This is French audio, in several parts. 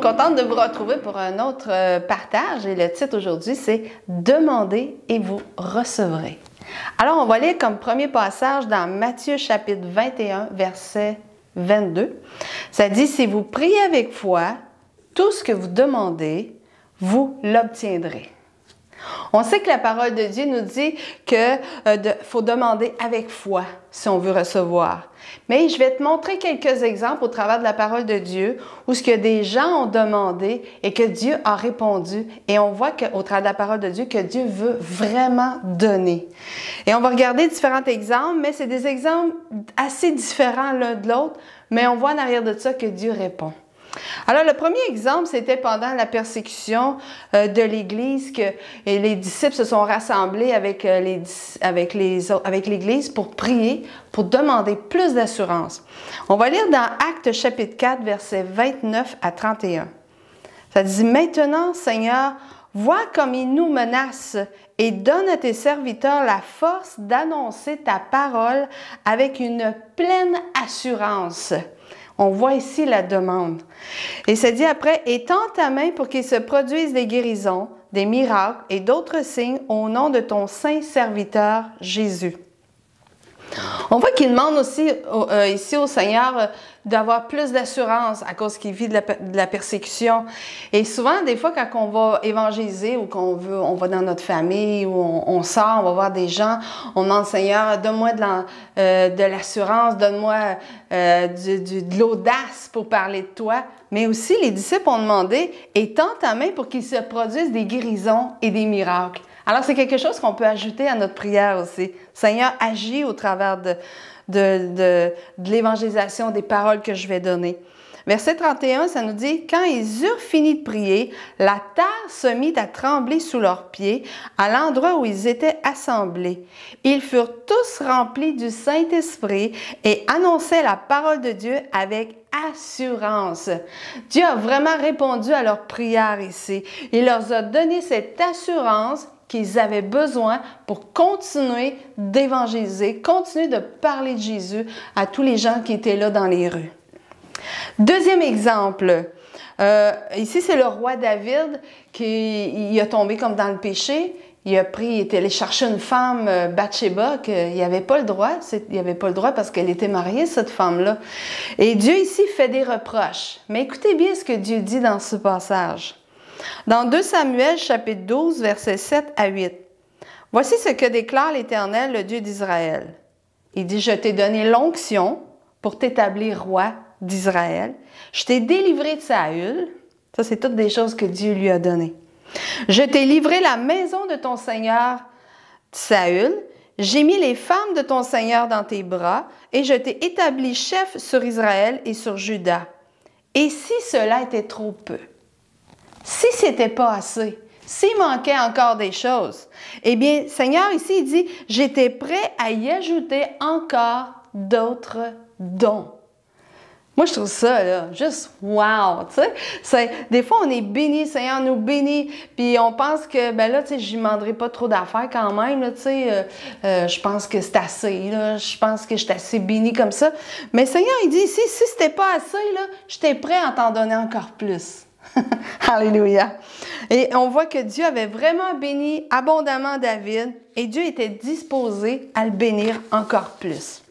contente de vous retrouver pour un autre partage et le titre aujourd'hui c'est « Demandez et vous recevrez ». Alors, on va lire comme premier passage dans Matthieu chapitre 21, verset 22. Ça dit « Si vous priez avec foi, tout ce que vous demandez, vous l'obtiendrez ». On sait que la parole de Dieu nous dit qu'il faut demander avec foi si on veut recevoir. Mais je vais te montrer quelques exemples au travers de la parole de Dieu où ce que des gens ont demandé et que Dieu a répondu. Et on voit au travers de la parole de Dieu que Dieu veut vraiment donner. Et on va regarder différents exemples, mais c'est des exemples assez différents l'un de l'autre, mais on voit en arrière de ça que Dieu répond. Alors, le premier exemple, c'était pendant la persécution de l'Église que les disciples se sont rassemblés avec l'Église pour prier, pour demander plus d'assurance. On va lire dans Actes chapitre 4, versets 29 à 31. Ça dit « Maintenant, Seigneur, vois comme ils nous menacent et donne à tes serviteurs la force d'annoncer ta parole avec une pleine assurance. » On voit ici la demande. Et ça dit après, « Étends ta main pour qu'il se produise des guérisons, des miracles et d'autres signes au nom de ton saint serviteur Jésus. » On voit qu'il demande aussi ici au Seigneur d'avoir plus d'assurance à cause qu'il vit de la persécution. Et souvent, des fois, quand on va évangéliser ou on va dans notre famille ou on sort, on va voir des gens, on demande Seigneur, donne-moi de l'assurance, donne-moi de l'audace pour parler de toi. Mais aussi, les disciples ont demandé, étends ta main pour qu'il se produise des guérisons et des miracles. Alors, c'est quelque chose qu'on peut ajouter à notre prière aussi. Seigneur, agis au travers de l'évangélisation, des paroles que je vais donner. Verset 31, ça nous dit « Quand ils eurent fini de prier, la terre se mit à trembler sous leurs pieds à l'endroit où ils étaient assemblés. Ils furent tous remplis du Saint-Esprit et annonçaient la parole de Dieu avec assurance. » Dieu a vraiment répondu à leur prière ici. Il leur a donné cette assurance qu'ils avaient besoin pour continuer d'évangéliser, continuer de parler de Jésus à tous les gens qui étaient là dans les rues. Deuxième exemple, ici c'est le roi David qui a tombé comme dans le péché. Il est allé chercher une femme, Bathsheba, qu'il n'avait pas le droit. Il n'avait pas le droit parce qu'elle était mariée, cette femme-là. Et Dieu ici fait des reproches. Mais écoutez bien ce que Dieu dit dans ce passage. Dans 2 Samuel, chapitre 12, versets 7 à 8. « Voici ce que déclare l'Éternel, le Dieu d'Israël. Il dit, « Je t'ai donné l'onction pour t'établir roi d'Israël. Je t'ai délivré de Saül. » Ça, c'est toutes des choses que Dieu lui a données. « Je t'ai livré la maison de ton Seigneur Saül. J'ai mis les femmes de ton Seigneur dans tes bras et je t'ai établi chef sur Israël et sur Juda. Et si cela était trop peu, si c'était pas assez, s'il manquait encore des choses, eh bien, Seigneur, ici, il dit, j'étais prêt à y ajouter encore d'autres dons. Moi, je trouve ça, là, juste wow, tu sais. Des fois, on est béni, le Seigneur nous bénit, puis on pense que, ben là, tu sais, je lui demanderai pas trop d'affaires quand même, là, tu sais. Je pense que c'est assez, là. Je pense que je suis assez béni comme ça. Mais le Seigneur, il dit ici, si c'était pas assez, là, j'étais prêt à t'en donner encore plus. Alléluia. Et on voit que Dieu avait vraiment béni abondamment David et Dieu était disposé à le bénir encore plus.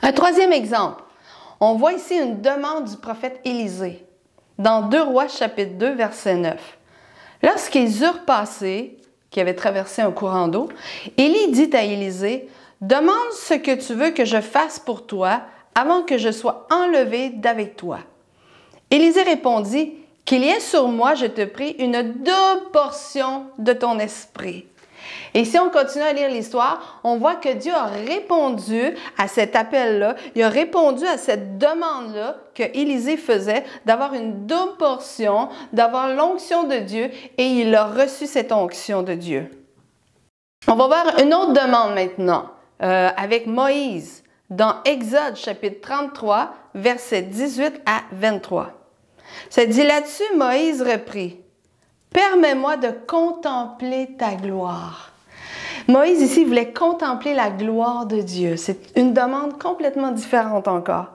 Un troisième exemple. On voit ici une demande du prophète Élisée dans 2 Rois chapitre 2 verset 9. Lorsqu'ils eurent passé, qui avaient traversé un courant d'eau, Élie dit à Élisée, « Demande ce que tu veux que je fasse pour toi avant que je sois enlevé d'avec toi. » Élisée répondit, « Qu'il y ait sur moi, je te prie, une double portion de ton esprit. » Et si on continue à lire l'histoire, on voit que Dieu a répondu à cet appel-là, il a répondu à cette demande-là que Élisée faisait d'avoir une double portion, d'avoir l'onction de Dieu, et il a reçu cette onction de Dieu. On va voir une autre demande maintenant, avec Moïse, dans Exode chapitre 33, versets 18 à 23. Ça dit là-dessus, Moïse reprit, « Permets-moi de contempler ta gloire. » Moïse ici voulait contempler la gloire de Dieu. C'est une demande complètement différente encore.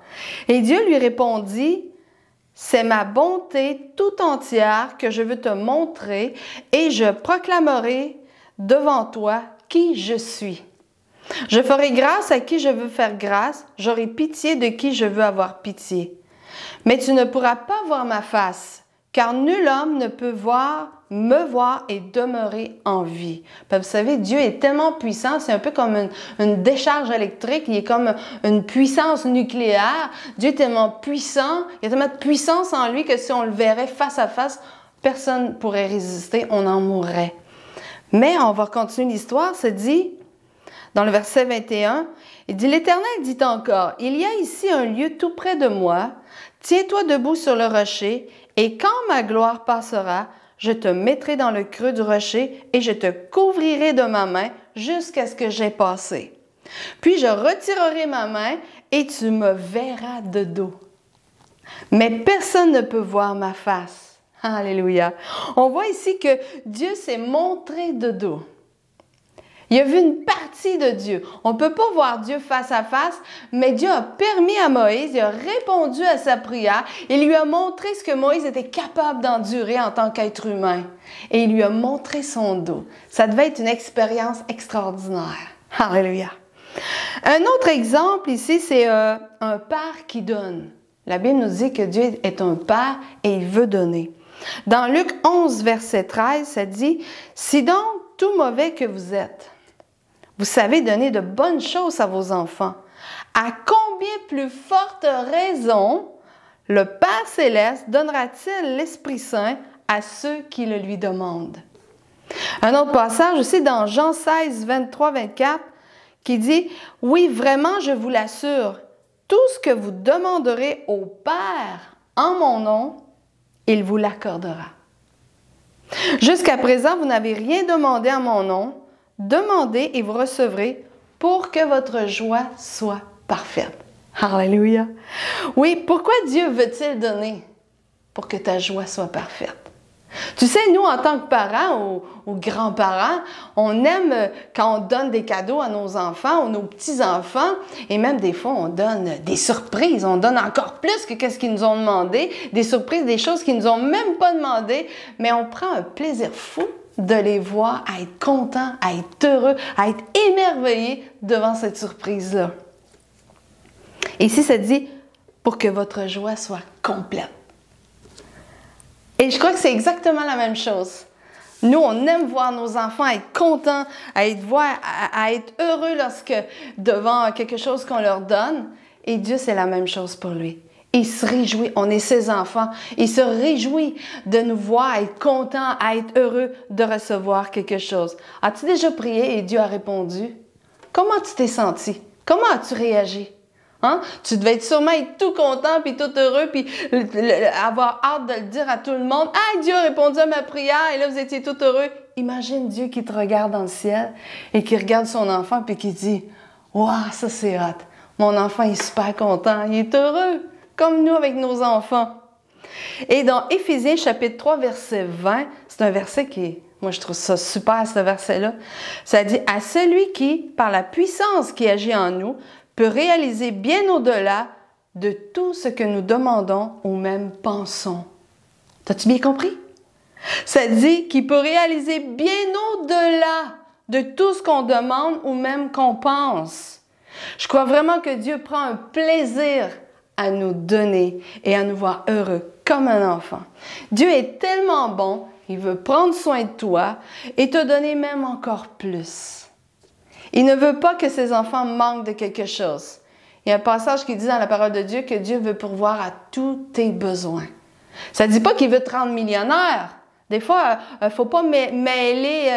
Et Dieu lui répondit, « c'est ma bonté tout entière que je veux te montrer et je proclamerai devant toi qui je suis. Je ferai grâce à qui je veux faire grâce, j'aurai pitié de qui je veux avoir pitié. Mais tu ne pourras pas voir ma face, car nul homme ne peut me voir et demeurer en vie. Puis vous savez, Dieu est tellement puissant, c'est un peu comme une décharge électrique, il est comme une puissance nucléaire. Dieu est tellement puissant, il y a tellement de puissance en lui que si on le verrait face à face, personne ne pourrait résister, on en mourrait. Mais on va continuer l'histoire, ça dit, dans le verset 21, il dit, l'Éternel dit encore, il y a ici un lieu tout près de moi, tiens-toi debout sur le rocher, et quand ma gloire passera, je te mettrai dans le creux du rocher et je te couvrirai de ma main jusqu'à ce que j'aie passé. Puis je retirerai ma main et tu me verras de dos. Mais personne ne peut voir ma face. Alléluia. On voit ici que Dieu s'est montré de dos. Il a vu une partie de Dieu. On ne peut pas voir Dieu face à face, mais Dieu a permis à Moïse, il a répondu à sa prière, il lui a montré ce que Moïse était capable d'endurer en tant qu'être humain. Et il lui a montré son dos. Ça devait être une expérience extraordinaire. Alléluia. Un autre exemple ici, c'est un père qui donne. La Bible nous dit que Dieu est un père et il veut donner. Dans Luc 11, verset 13, ça dit, « Si donc tout mauvais que vous êtes, vous savez donner de bonnes choses à vos enfants, à combien plus forte raison le Père Céleste donnera-t-il l'Esprit Saint à ceux qui le lui demandent? » Un autre passage aussi dans Jean 16, 23, 24, qui dit, « Oui, vraiment, je vous l'assure, tout ce que vous demanderez au Père en mon nom, il vous l'accordera. Jusqu'à présent, vous n'avez rien demandé en mon nom. Demandez et vous recevrez pour que votre joie soit parfaite. » Alléluia. Oui, pourquoi Dieu veut-il donner? Pour que ta joie soit parfaite. Tu sais, nous, en tant que parents ou grands-parents, on aime quand on donne des cadeaux à nos enfants ou nos petits-enfants, et même des fois, on donne des surprises. On donne encore plus que ce qu'ils nous ont demandé, des surprises, des choses qu'ils nous ont même pas demandé, mais on prend un plaisir fou de les voir, à être contents, à être heureux, à être émerveillés devant cette surprise-là. Et ici, ça dit, pour que votre joie soit complète. Et je crois que c'est exactement la même chose. Nous, on aime voir nos enfants être contents, à être heureux devant quelque chose qu'on leur donne. Et Dieu, c'est la même chose pour lui. Il se réjouit, on est ses enfants, il se réjouit de nous voir être contents, à être heureux de recevoir quelque chose. As-tu déjà prié et Dieu a répondu? Comment tu t'es senti? Comment as-tu réagi? Hein? Tu devais sûrement être tout content, puis tout heureux, puis avoir hâte de le dire à tout le monde. « Ah, Dieu a répondu à ma prière, et là, vous étiez tout heureux. » Imagine Dieu qui te regarde dans le ciel et qui regarde son enfant, puis qui dit « Wow, ça c'est hot. Mon enfant est super content, il est heureux. » Comme nous avec nos enfants. Et dans Éphésiens chapitre 3, verset 20, c'est un verset moi je trouve ça super ce verset-là, ça dit « À celui qui, par la puissance qui agit en nous, peut réaliser bien au-delà de tout ce que nous demandons ou même pensons. » T'as-tu bien compris? Ça dit qu'il peut réaliser bien au-delà de tout ce qu'on demande ou même qu'on pense. Je crois vraiment que Dieu prend un plaisir à nous donner et à nous voir heureux comme un enfant. Dieu est tellement bon, il veut prendre soin de toi et te donner même encore plus. Il ne veut pas que ses enfants manquent de quelque chose. Il y a un passage qui dit dans la parole de Dieu que Dieu veut pourvoir à tous tes besoins. Ça ne dit pas qu'il veut te rendre millionnaire. Des fois, il ne faut pas mêler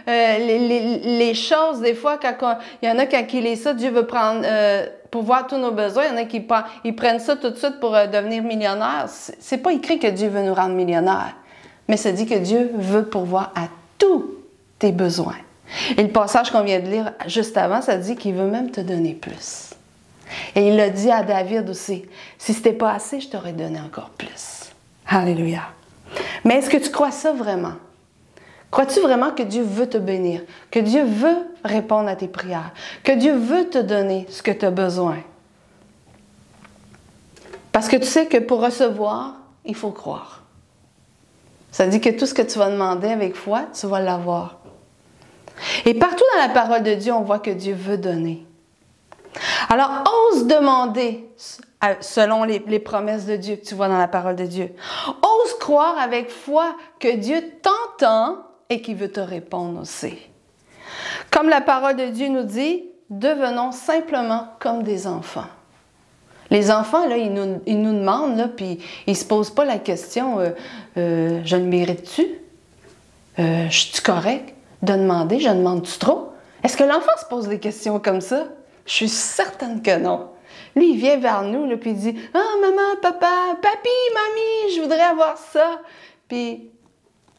les choses. Des fois, il y en a quand il est ça, Dieu veut pourvoir tous nos besoins. Il y en a qui ils prennent ça tout de suite pour devenir millionnaire. C'est pas écrit que Dieu veut nous rendre millionnaires. Mais ça dit que Dieu veut pourvoir à tous tes besoins. Et le passage qu'on vient de lire juste avant, ça dit qu'il veut même te donner plus. Et il l'a dit à David aussi, « Si ce n'était pas assez, je t'aurais donné encore plus. » Alléluia. Mais est-ce que tu crois ça vraiment? Crois-tu vraiment que Dieu veut te bénir, que Dieu veut répondre à tes prières, que Dieu veut te donner ce que tu as besoin? Parce que tu sais que pour recevoir, il faut croire. Ça dit que tout ce que tu vas demander avec foi, tu vas l'avoir. Et partout dans la parole de Dieu, on voit que Dieu veut donner. Alors, ose demander selon les promesses de Dieu que tu vois dans la parole de Dieu. Ose croire avec foi que Dieu t'entend et qu'il veut te répondre aussi. Comme la parole de Dieu nous dit, devenons simplement comme des enfants. Les enfants, là, ils nous demandent, là, puis ils ne se posent pas la question je le mérite-tu? Je suis correct de demander? Je demande-tu trop? Est-ce que l'enfant se pose des questions comme ça? Je suis certaine que non. Lui, il vient vers nous, là, puis il dit « Ah, maman, papa, papi, mamie, je voudrais avoir ça. » Puis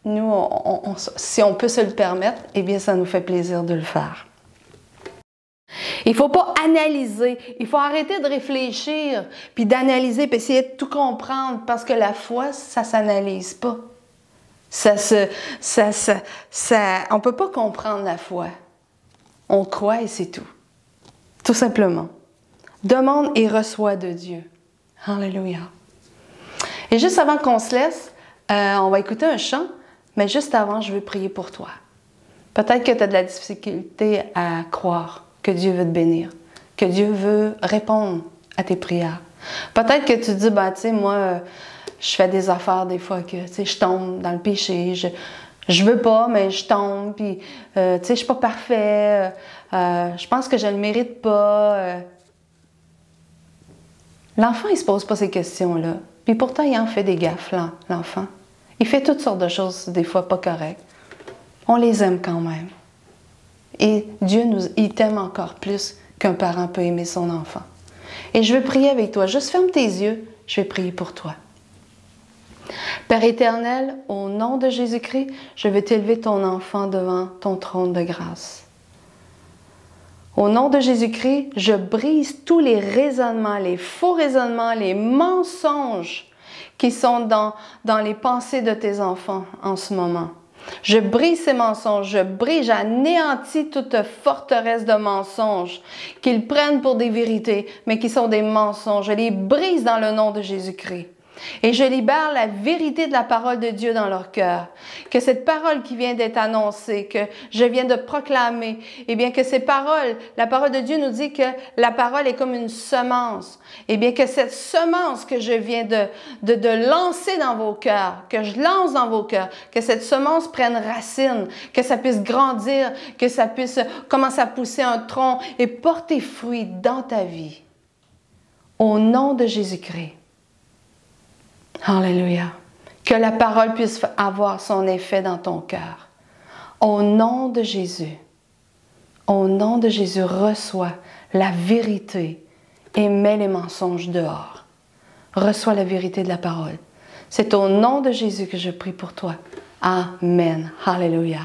nous, si on peut se le permettre, eh bien, ça nous fait plaisir de le faire. Il ne faut pas analyser, il faut arrêter de réfléchir, puis d'analyser, puis essayer de tout comprendre, parce que la foi, ça ne s'analyse pas. On ne peut pas comprendre la foi. On croit et c'est tout. Tout simplement. Demande et reçois de Dieu. Alléluia. Et juste avant qu'on se laisse, on va écouter un chant, mais juste avant, je veux prier pour toi. Peut-être que tu as de la difficulté à croire que Dieu veut te bénir, que Dieu veut répondre à tes prières. Peut-être que tu te dis, ben, tu sais, moi, je fais des affaires des fois que, tu sais, je tombe dans le péché, je veux pas, mais je tombe, puis, tu sais, je suis pas parfait, je pense que je le mérite pas. L'enfant, il se pose pas ces questions-là. Puis pourtant, il en fait des gaffes, l'enfant. Il fait toutes sortes de choses, des fois pas correctes. On les aime quand même. Et Dieu, il t'aime encore plus qu'un parent peut aimer son enfant. Et je veux prier avec toi. Juste ferme tes yeux, je vais prier pour toi. Père éternel, au nom de Jésus-Christ, je vais t'élever ton enfant devant ton trône de grâce. Au nom de Jésus-Christ, je brise tous les raisonnements, les faux raisonnements, les mensonges qui sont dans les pensées de tes enfants en ce moment. Je brise ces mensonges, j'anéantis toute forteresse de mensonges qu'ils prennent pour des vérités, mais qui sont des mensonges. Je les brise dans le nom de Jésus-Christ. Et je libère la vérité de la parole de Dieu dans leur cœur. Que cette parole qui vient d'être annoncée, que je viens de proclamer, eh bien que ces paroles, la parole de Dieu nous dit que la parole est comme une semence. Eh bien que cette semence que je viens de lancer dans vos cœurs, que je lance dans vos cœurs, que cette semence prenne racine, que ça puisse grandir, que ça puisse commencer à pousser un tronc et porter fruit dans ta vie. Au nom de Jésus-Christ. Alléluia. Que la parole puisse avoir son effet dans ton cœur. Au nom de Jésus, reçois la vérité et mets les mensonges dehors. Reçois la vérité de la parole. C'est au nom de Jésus que je prie pour toi. Amen. Alléluia.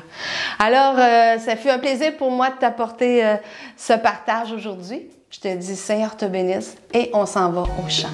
Alors, ça fut un plaisir pour moi de t'apporter ce partage aujourd'hui. Je te dis, Seigneur te bénisse et on s'en va au chant.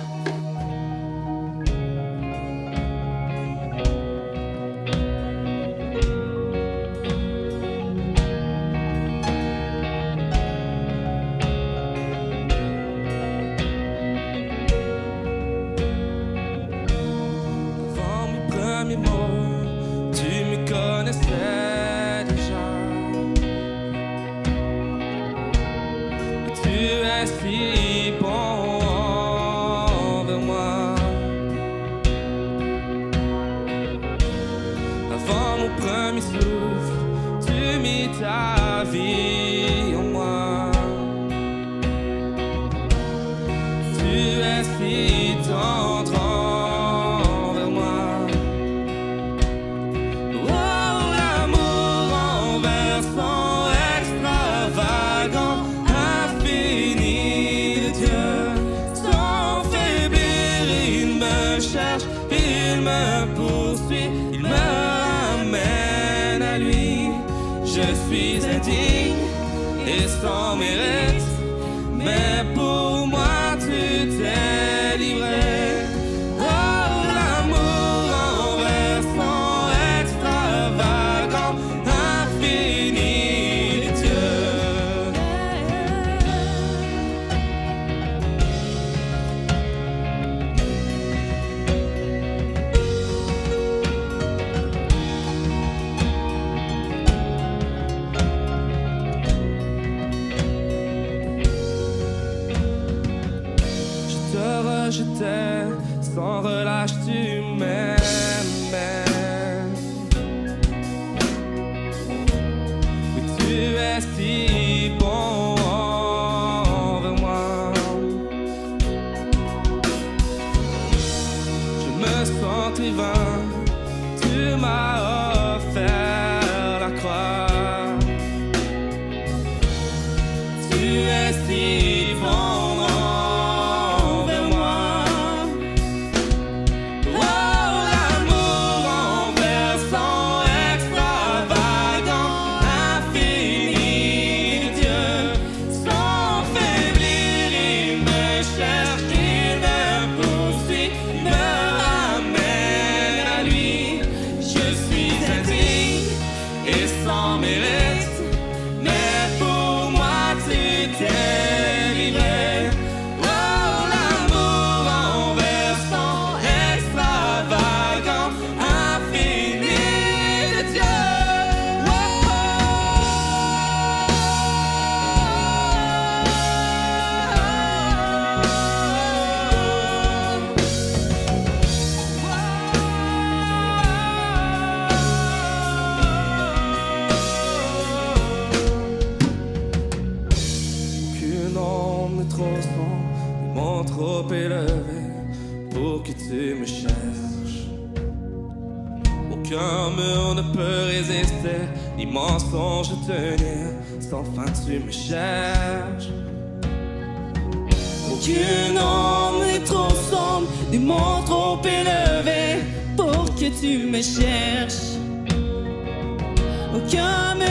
sans mérite, mais pour moi tu t'es livré. Oh, l'amour envers ton extravagant infini de Dieu. Aucune ombre n'est trop sombre, ni mon trop élevé pour que tu me cherches. Aucun mur ne peut résister, ni mensonge tenir, sans fin tu me cherches. Aucune ombre n'est trop sombre, ni mon trop élevé pour que tu me cherches. Aucun mur